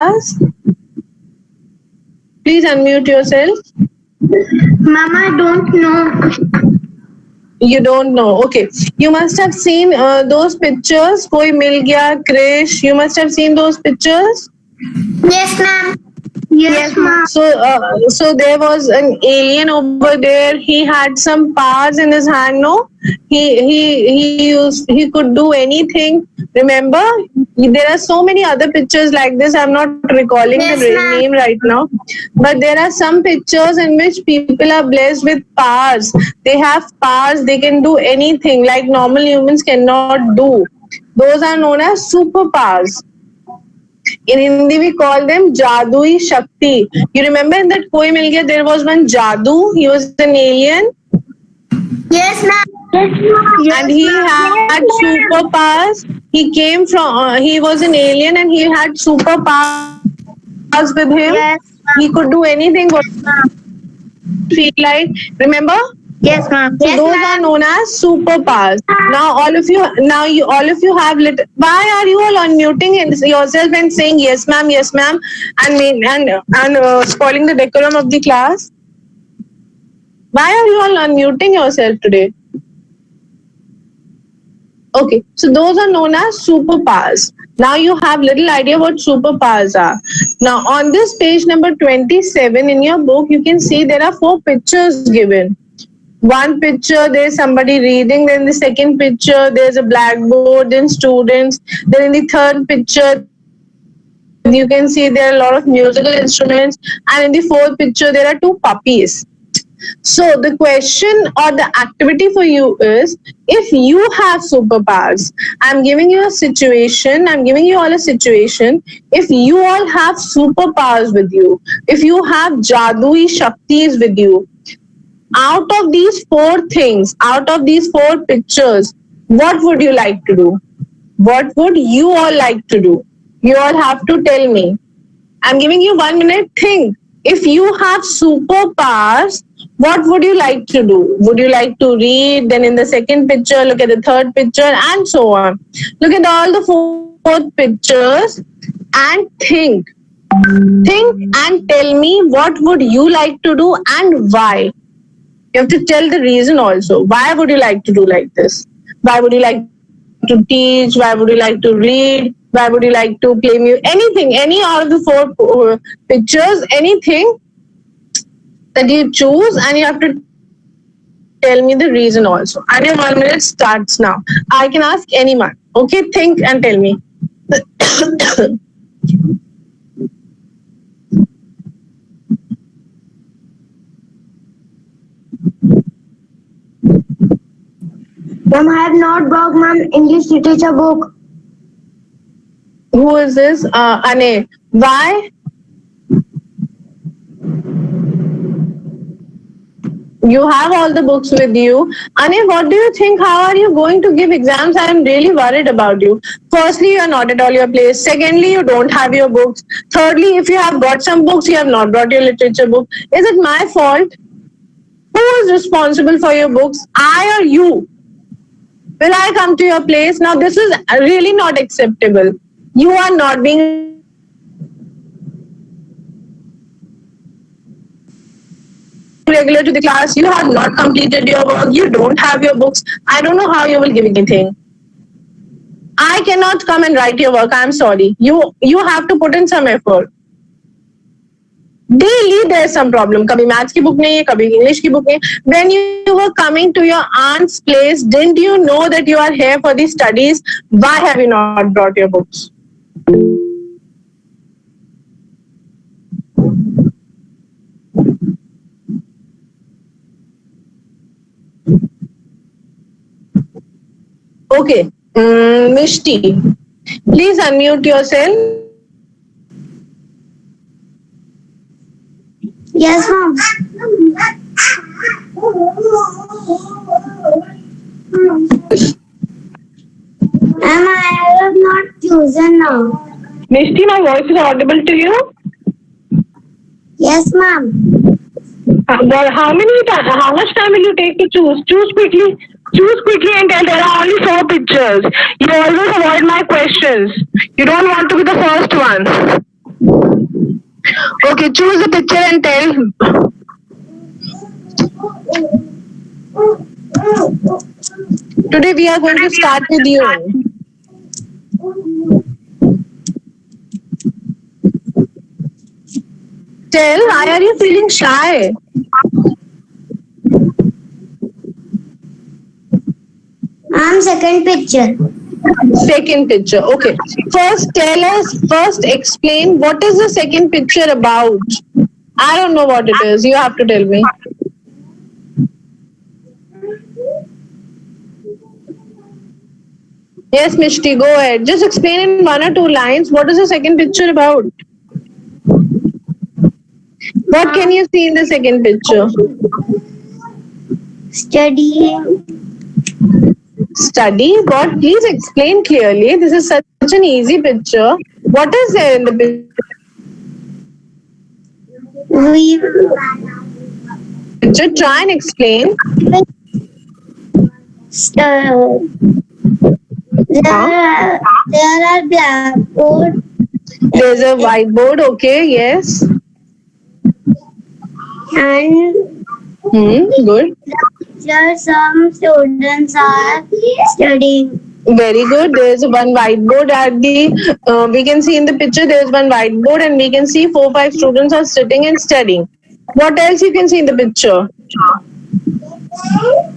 class? Please unmute yourself. Mama, I don't know. You don't know. Okay. You must have seen those pictures. Koi Mil Gaya, Krish. You must have seen those pictures. Yes, ma'am. Yes, ma'am. So there was an alien over there. He had some powers in his hand. No, he could do anything. Remember, there are so many other pictures like this. I'm not recalling the Yes, ma'am. name right now, but there are some pictures in which people are blessed with powers. They have powers. They can do anything like normal humans cannot do. Those are known as superpowers. In Hindi, we call them Jadui Shakti. You remember in that Koi Mil Gaya, there was one Jadu. He was an alien Yes, ma'am. and he had superpowers. He came from, he was an alien and he had superpowers with him. Yes, He could do anything what feel like. Remember? yes, ma'am. So those are known as superpowers. Now all of you have lit. Why are you all unmuting yourself and saying yes, ma'am, and spoiling the decorum of the class? Why are you all unmuting yourself today? Okay, so those are known as superpowers. Now you have little idea what superpowers are. Now on this page number 27 in your book, you can see there are 4 pictures given. One picture there's somebody reading, then the second picture there's a blackboard, then students, then in the third picture you can see there are a lot of musical instruments, and in the fourth picture there are 2 puppies. So the question or the activity for you is, if you have superpowers, I'm giving you a situation, I'm giving you all a situation. If you all have superpowers with you, if you have jadui shaktis with you, out of these 4 things, out of these 4 pictures, what would you like to do? What would you all like to do? You all have to tell me. I'm giving you 1 minute. Think. If you have superpowers, what would you like to do? Would you like to read? Then in the second picture, look at the third picture, and so on. Look at all the 4 pictures and think. Think and tell me what would you like to do and why. You have to tell the reason also. Why would you like to do like this? Why would you like to teach? Why would you like to read? Why would you like to play music? Anything, any out of the 4 pictures, anything that you choose, and you have to tell me the reason also. And your 1 minute starts now. I can ask anyone. Okay, think and tell me. Ma'am, I have not brought ma'am English literature book. Who is this? Ane. Why? You have all the books with you. Ane, what do you think? How are you going to give exams? I am really worried about you. Firstly, you are not at all your place. Secondly, you don't have your books. Thirdly, if you have got some books, you have not brought your literature book. Is it my fault? Who is responsible for your books? I or you? Will I come to your place? Now, this is really not acceptable. You are not being regular to the class. You have not completed your work. You don't have your books. I don't know how you will give exams. I am really worried about you. You have not completed your work. You don't have your books. I don't know how you will give anything. I cannot come and write your work. I'm sorry. You have to put in some effort. Daily there's some problem. कभी maths की book नहीं है, कभी English की book नहीं है. When you were coming to your aunt's place, didn't you know that you are here for the studies? Why have you not brought your books? Okay, Mishti, please unmute yourself. Yes, ma'am. Ma'am, I have not chosen now. Mishti, my voice is audible to you? Yes, ma'am. Well, how much time will you take to choose? Choose quickly. Choose quickly and tell. There are only 4 pictures. You always avoid my questions. You don't want to be the first one. Okay, choose the picture and tell. Today we are going to start with you. Tell, why are you feeling shy? Ma'am, second picture. Second picture. Okay. First explain what is the second picture about. I don't know what it is. You have to tell me. Yes, Mishti, go ahead. Just explain in one or two lines what is the second picture about. What can you see in the second picture? Studying. Study? What? Please explain clearly. This is such an easy picture. What is there in the We picture? Try and explain. There are blackboard. There's a whiteboard. Okay, yes. And Good. there some students are studying. Very good. There's one whiteboard at the. We can see in the picture there's one whiteboard, and we can see 4-5 students are sitting and studying. What else you can see in the picture?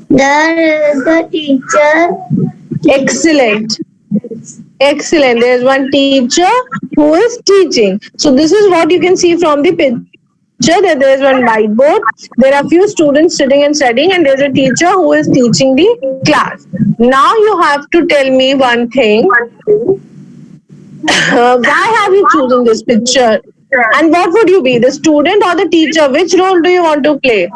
There is the teacher. Excellent. Excellent. There's one teacher who is teaching. So this is what you can see from the picture. That there is one whiteboard. There are few students sitting and studying, and there's a teacher who is teaching the class. Now you have to tell me one thing. Why have you chosen this picture? And what would you be, the student or the teacher? Which role do you want to play?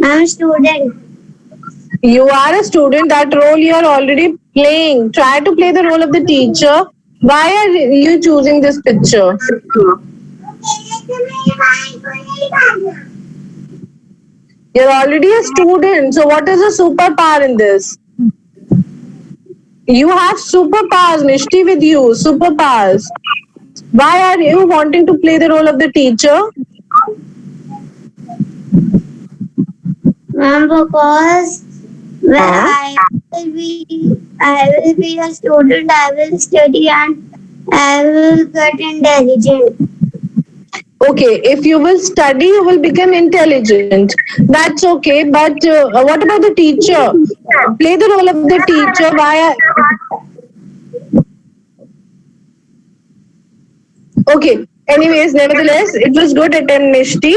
I'm a student. You are a student. That role you are already playing. Try to play the role of the teacher. Why are you choosing this picture? You're already a student. So what is the superpower in this? You have superpowers, Mishti, with you. Superpowers. Why are you wanting to play the role of the teacher? Ma'am, because when I will be a student, I will study and I will get intelligent. Okay, if you will study, you will become intelligent. That's okay. But what about the teacher? Play the role of the teacher. Why? Okay. Anyways, nevertheless, it was good attempt, Mishti.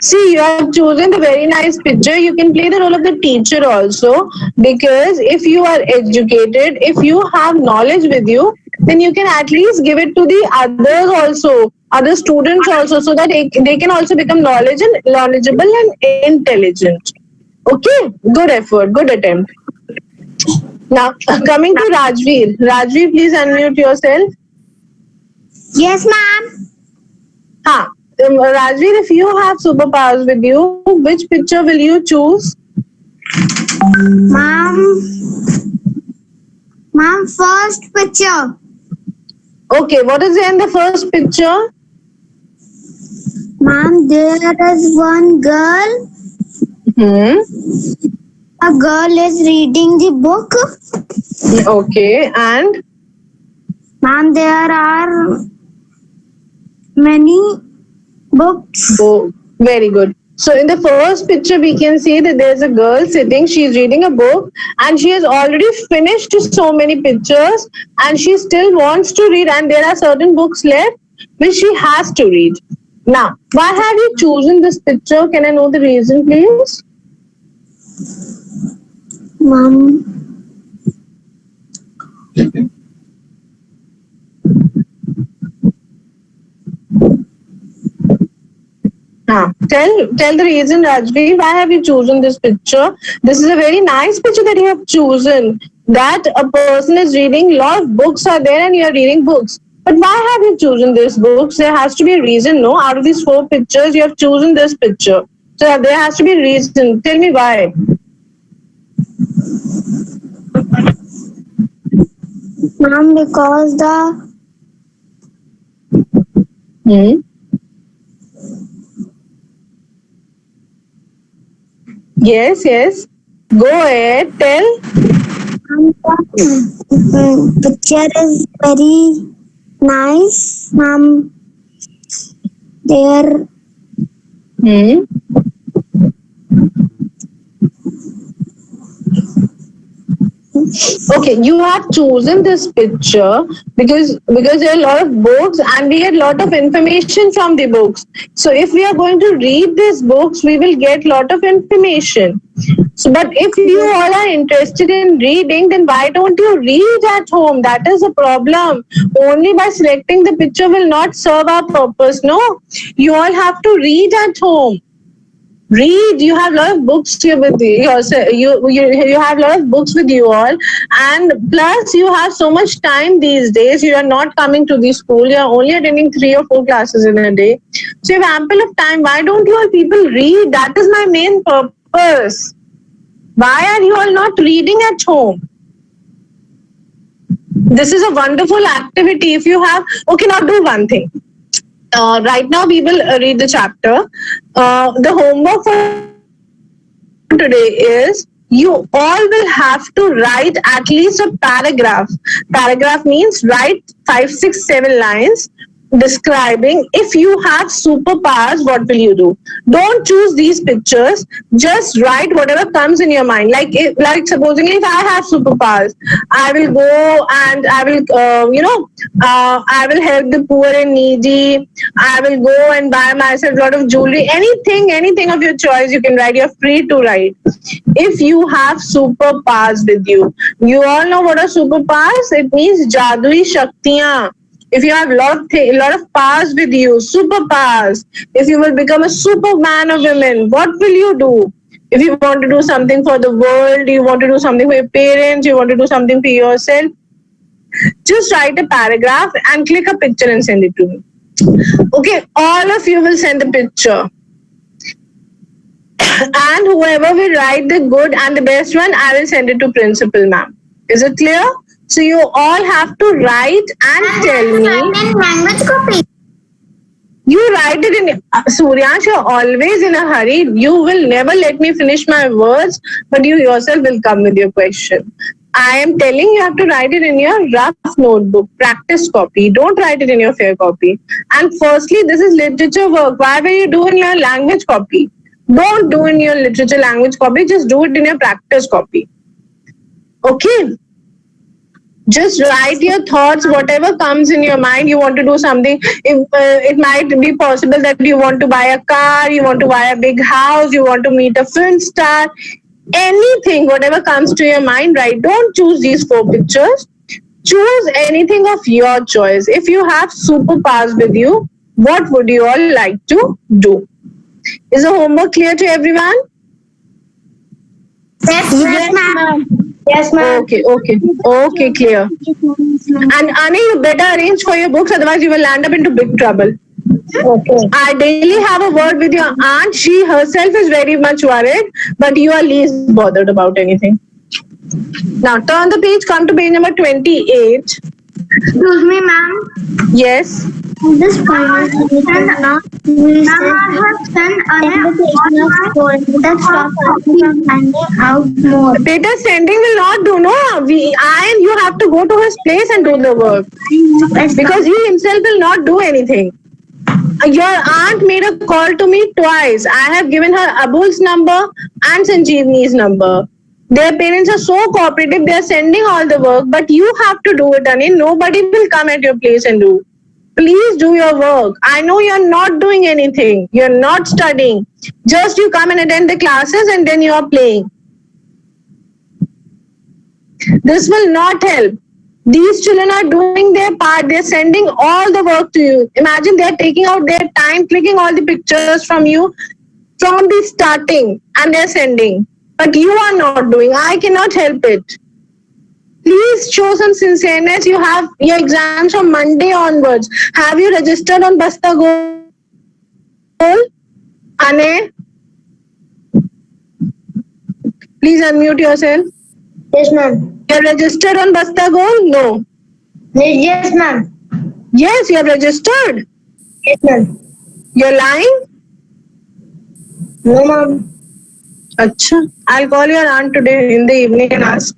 See, you have chosen a very nice picture. You can play the role of the teacher also, because if you are educated, if you have knowledge with you, then you can at least give it to the others also, other students also, so that they can also become knowledgeable and intelligent. Okay, good effort, good attempt. Now, coming to Rajveer. Rajveer, please unmute yourself. Yes, ma'am. Rajveer, if you have superpowers with you, which picture will you choose? Ma'am, first picture. Okay, what is there in the first picture? Ma'am, there is one girl. A girl is reading the book. Okay, and? Ma'am, there are many books. Oh, very good. So in the first picture, we can see that there's a girl sitting, she's reading a book, and she has already finished so many pictures, and she still wants to read, and there are certain books left which she has to read. Now, why have you chosen this picture? Can I know the reason, please? Ma'am, Tell the reason, Rajvi. Why have you chosen this picture? This is a very nice picture that you have chosen. That a person is reading. Lot of books are there, and you are reading books. But why have you chosen these books? There has to be a reason, no? Out of these 4 pictures, you have chosen this picture. So there has to be a reason. Tell me why. Ma'am, because the Hmm? Yes, yes. Go ahead, tell. picture is very nice. There Hmm? Okay, you have chosen this picture because there are a lot of books and we get a lot of information from the books. So if we are going to read these books, we will get a lot of information. So, but if you all are interested in reading, then why don't you read at home? That is a problem. Only by selecting the picture will not serve our purpose. No, you all have to read at home. Read. You have a lot of books here with you have a lot of books with you all, and plus you have so much time these days. You are not coming to the school. You are only attending 3 or 4 classes in a day, so you have ample of time. Why don't you all people read? That is my main purpose. Why are you all not reading at home? This is a wonderful activity. If you have, okay, now do one thing. Right now we will read the chapter. The homework for today is you all will have to write at least a paragraph. Paragraph means write 5, 6, 7 lines describing if you have superpowers, what will you do? Don't choose these pictures. Just write whatever comes in your mind. Like supposing if I have superpowers, I will go and I will, I will help the poor and needy. I will go and buy myself a lot of jewelry. Anything of your choice you can write. You're free to write. If you have superpowers with you, you all know what are superpowers? It means jadui shaktiyan. If you have lot of powers with you, superpowers. If you will become a superman of women, what will you do? If you want to do something for the world, you want to do something for your parents, you want to do something for yourself, just write a paragraph and click a picture and send it to me. Okay, all of you will send the picture. And whoever will write the good and the best one, I will send it to principal ma'am. Is it clear? So you all have to write and tell me. language copy. You write it in Suryansh, you're always in a hurry. You will never let me finish my words, but you yourself will come with your question. I am telling you have to write it in your rough notebook, practice copy. Don't write it in your fair copy. And firstly, this is literature work. Why will you do in your language copy? Don't do in your literature language copy, just do it in your practice copy. Okay? Just write your thoughts, whatever comes in your mind. You want to do something. If it might be possible that you want to buy a car, you want to buy a big house, you want to meet a film star, anything, whatever comes to your mind, right? Don't choose these 4 pictures. Choose anything of your choice. If you have superpowers with you, what would you all like to do? Is the homework clear to everyone? Yes, ma'am. Yes, ma'am. Okay, clear. And Ani, you better arrange for your books, otherwise you will land up into big trouble. Okay. I daily have a word with your aunt. She herself is very much worried, but you are least bothered about anything. Now turn the page, come to page number 28. Excuse me, ma'am. Yes. This point is not out more. Beta sending will not do, no. I and you have to go to his place and do the work. Because he himself will not do anything. Your aunt made a call to me twice. I have given her Abul's number and Sanjeevni's number. Their parents are so cooperative, they are sending all the work, but you have to do it, Ani. Nobody will come at your place and do. Please do your work. I know you're not doing anything. You're not studying. Just you come and attend the classes and then you're playing. This will not help. These children are doing their part. They're sending all the work to you. Imagine they're taking out their time, clicking all the pictures from you from the starting and they're sending. But you are not doing. I cannot help it. Please show some sincereness. You have your exams from Monday onwards. Have you registered on Basta Goal? Ane? Please unmute yourself. Yes, ma'am. You're registered on Basta Goal? No. Yes, ma'am. Yes, you have registered. Yes, ma'am. You're lying? No, ma'am. Acha. I'll call your aunt today in the evening and ask.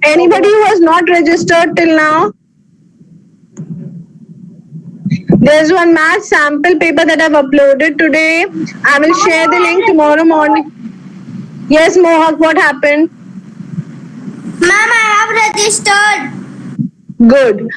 Anybody who has not registered till now? There's one math sample paper that I've uploaded today. I will share the link tomorrow morning. Yes, Mohak, what happened? Ma'am, I have registered. Good.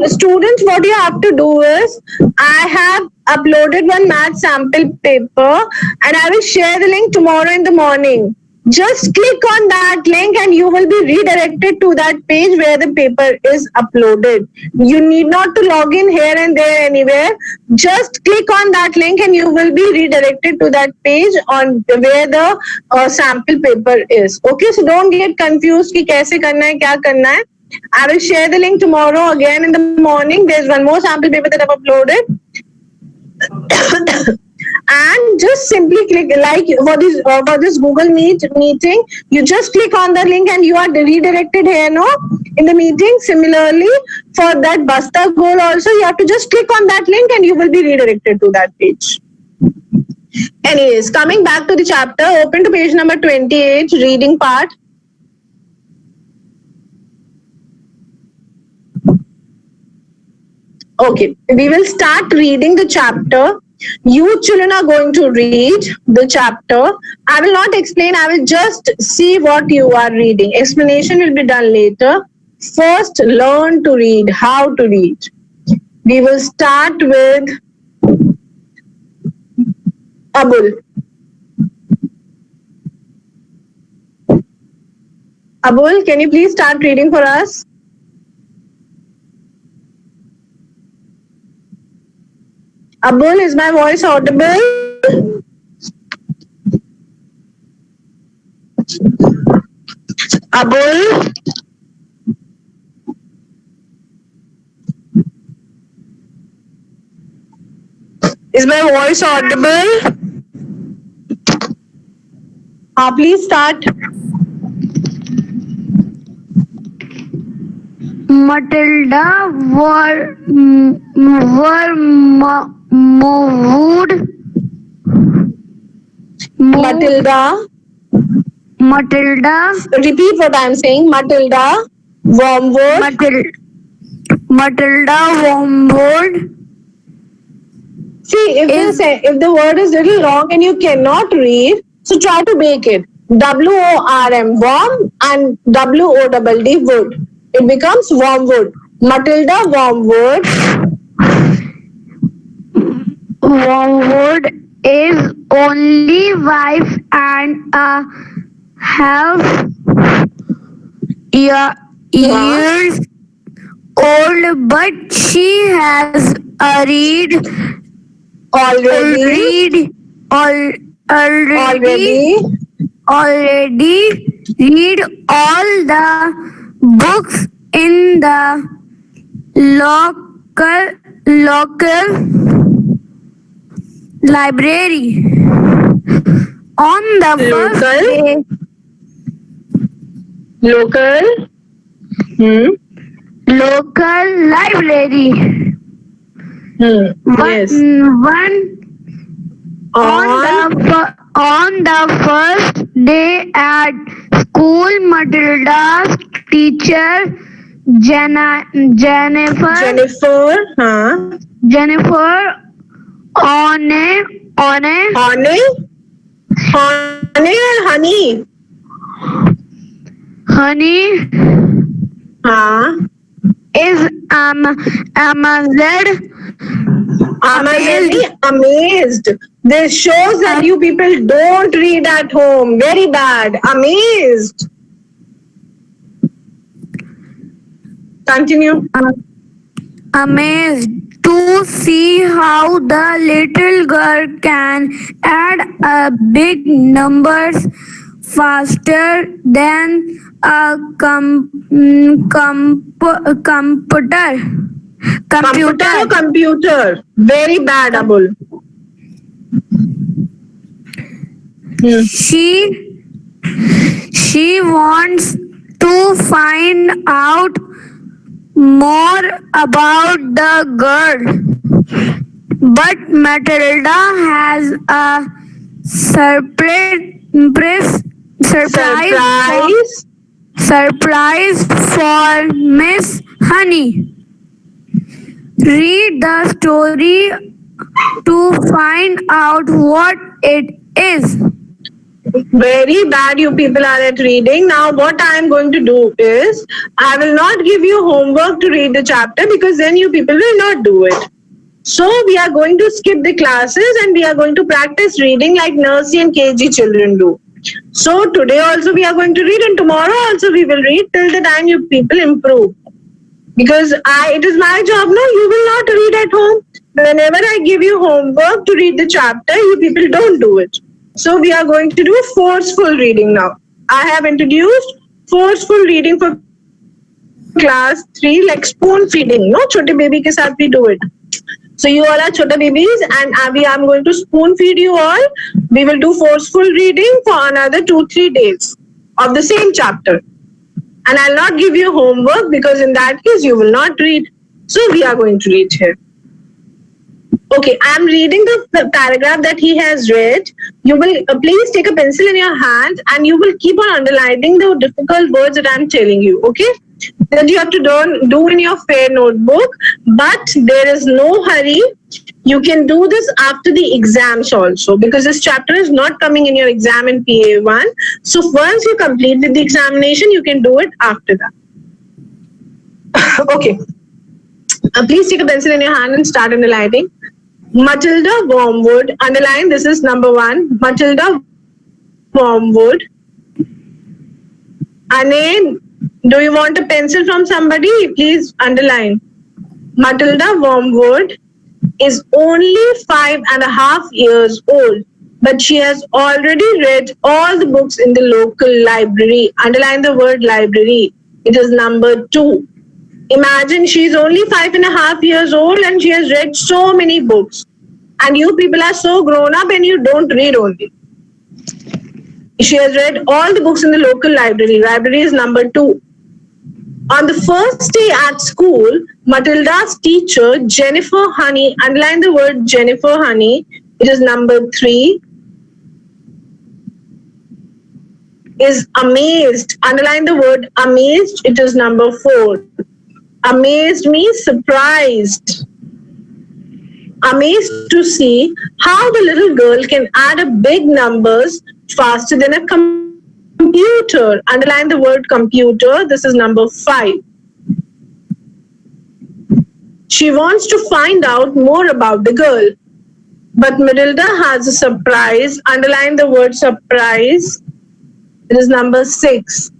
Students, what you have to do is, I have uploaded one math sample paper and I will share the link tomorrow in the morning. Just click on that link and you will be redirected to that page where the paper is uploaded. You need not to log in here and there anywhere. Just click on that link and you will be redirected to that page on where the sample paper is. Okay, so don't get confused कि कैसे करना है क्या करना है. I will share the link tomorrow again in the morning. There's one more sample paper that I've uploaded. And just simply click like for this Google Meet meeting, you just click on the link and you are redirected here no in the meeting. Similarly, for that Basta goal also, you have to just click on that link and you will be redirected to that page. Anyways, coming back to the chapter, open to page number 28, reading part. Okay, we will start reading the chapter. You children are going to read the chapter. I will not explain, I will just see what you are reading. Explanation will be done later. First, learn to read, how to read. We will start with Abul. Abul, can you please start reading for us? Abul, is my voice audible? Abul? Is my voice audible? Please start. Matilda were moved. Matilda. Matilda. Repeat what I am saying. Matilda. Wormwood. Matilda Wormwood. See, if the word is little long and you cannot read, so try to make it. WORM, worm, and WODD, wood. It becomes wormwood. Matilda Wormwood. Wormwood is only wife and a half years old, but she has already read all the books in the local library. On the first day, local library. Yes. On the first day at school, Matilda's teacher Jennifer honey is amazed. This shows that you people don't read at home. Very bad. Amazed. Continue. Amazed to see how the little girl can add big numbers faster than a computer. Computer. Very bad, Abul. She wants to find out more about the girl. But Matilda has a surprise, surprise, Surprise. surprise for Miss Honey. Read the story to find out what it is. Very bad you people are at reading. Now what I am going to do is I will not give you homework to read the chapter because then you people will not do it. So we are going to skip the classes and we are going to practice reading like nursery and KG children do. So today also we are going to read and tomorrow also we will read till the time you people improve. Because it is my job, no, you will not read at home. Whenever I give you homework to read the chapter, you people don't do it. So we are going to do forceful reading now. I have introduced forceful reading for class 3 like spoon feeding. No, छोटे baby के साथ भी do it. So you all are chota babies and Abhi, I'm going to spoon feed you all. We will do forceful reading for another 2-3 days of the same chapter. And I'll not give you homework because in that case you will not read. So we are going to read here. Okay, I'm reading the paragraph that he has read. You will please take a pencil in your hand and you will keep on underlining the difficult words that I'm telling you. Okay, that you have to do in your fair notebook. But there is no hurry. You can do this after the exams also because this chapter is not coming in your exam in PA1. So once you complete with the examination, you can do it after that. Okay. Please take a pencil in your hand and start underlining. Matilda Wormwood. Underline. This is number 1. Matilda Wormwood. Ane, do you want a pencil from somebody? Please underline. Matilda Wormwood is only 5.5 years old, but she has already read all the books in the local library. Underline the word library. It is number 2. Imagine she's only 5.5 years old and she has read so many books. And you people are so grown up and you don't read only. She has read all the books in the local library. Library is number 2. On the first day at school, Matilda's teacher, Jennifer Honey, underline the word Jennifer Honey, it is number 3, is amazed. Underline the word amazed, it is number 4. Amazed means surprised. Amazed to see how the little girl can add up big numbers faster than a computer. Underline the word computer. This is number 5. She wants to find out more about the girl. But Matilda has a surprise. Underline the word surprise. It is number 6.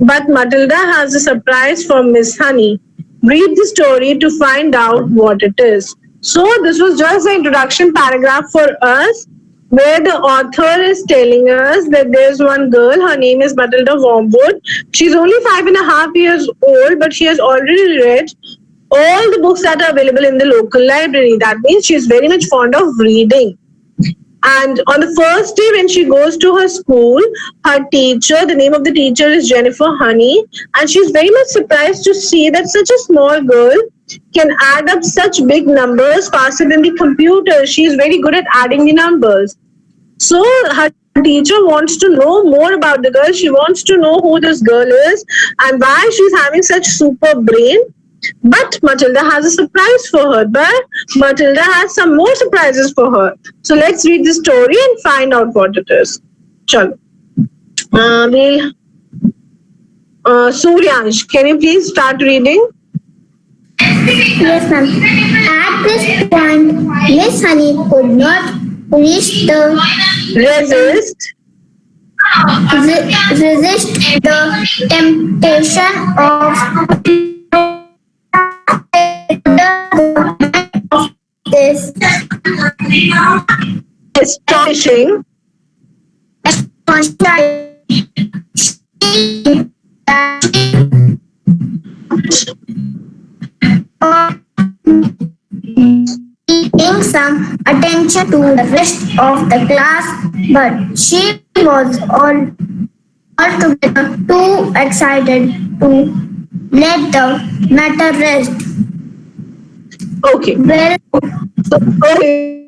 But Matilda has a surprise for Miss Honey. Read the story to find out what it is. So this was just the introduction paragraph for us, where the author is telling us that there's one girl, her name is Matilda Wormwood. She's only 5.5 years old, but she has already read all the books that are available in the local library. That means she's very much fond of reading. And on the first day when she goes to her school, her teacher, the name of the teacher is Jennifer Honey, and she's very much surprised to see that such a small girl can add up such big numbers faster than the computer. She's very good at adding the numbers. So her teacher wants to know more about the girl. She wants to know who this girl is and why she's having such super brain. But Matilda has a surprise for her. But Matilda has some more surprises for her. So let's read the story and find out what it is. Chalo. Suryansh, can you please start reading? Yes, ma'am. At this point, Miss Honey could not reach the Resist. resist the temptation of this Astonishing. Paying some attention to the rest of the class, but she was altogether too excited to let the matter rest. Okay. Well, So, okay.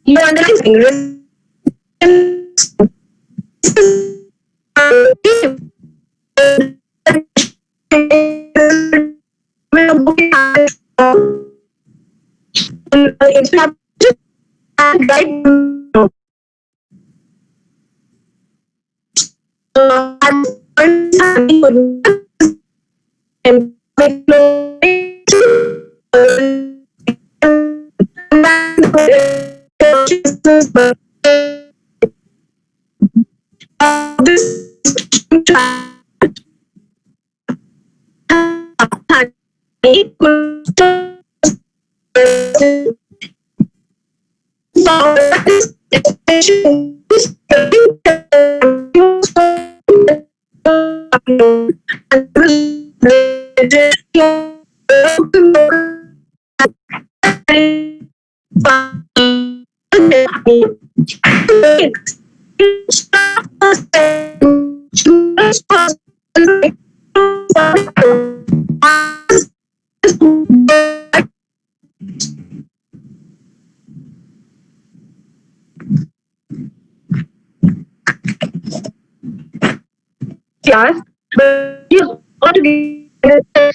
You understand? Class, but you ought to get